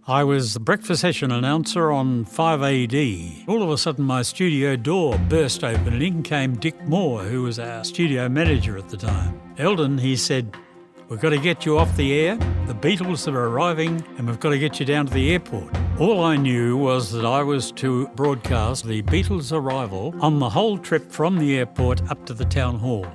I was the breakfast session announcer on 5AD. All of a sudden my studio door burst open and in came Dick Moore, who was our studio manager at the time. Eldon, he said, "We've got to get you off the air. The Beatles are arriving and we've got to get you down to the airport." All I knew was that I was to broadcast the Beatles' arrival on the whole trip from the airport up to the town hall.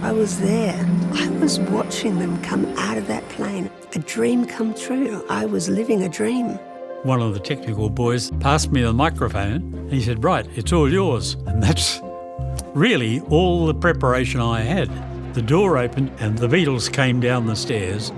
I was there. I was watching them come out of that plane. A dream come true. I was living a dream. One of the technical boys passed me the microphone and he said, "Right, it's all yours." And that's really all the preparation I had. The door opened and the Beatles came down the stairs.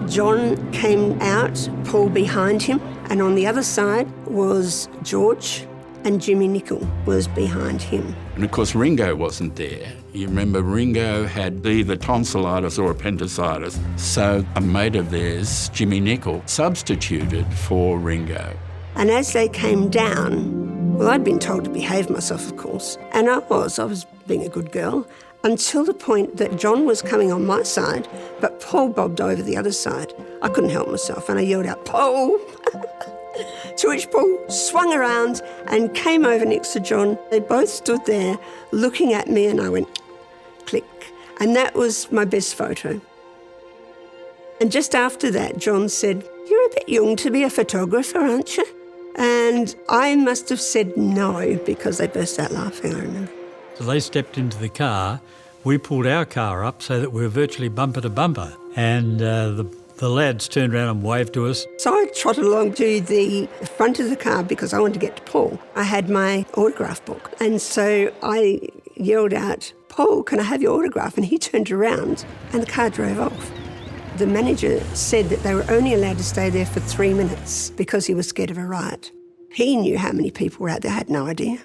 John came out, Paul behind him, and on the other side was George, and Jimmy Nicol was behind him. And of course Ringo wasn't there. You remember Ringo had either tonsillitis or appendicitis, so a mate of theirs, Jimmy Nicol, substituted for Ringo. And as they came down, well, I'd been told to behave myself, of course, and I was being a good girl, until the point that John was coming on my side, but Paul bobbed over the other side. I couldn't help myself, and I yelled out, "Paul!" To which Paul swung around and came over next to John. They both stood there looking at me, and I went, click. And that was my best photo. And just after that, John said, "You're a bit young to be a photographer, aren't you?" And I must have said no, because they burst out laughing, I remember. So they stepped into the car. We pulled our car up so that we were virtually bumper to bumper. And the lads turned around and waved to us. So I trotted along to the front of the car because I wanted to get to Paul. I had my autograph book. And so I yelled out, "Paul, can I have your autograph?" And he turned around and the car drove off. The manager said that they were only allowed to stay there for 3 minutes because he was scared of a riot. He knew how many people were out there. I had no idea.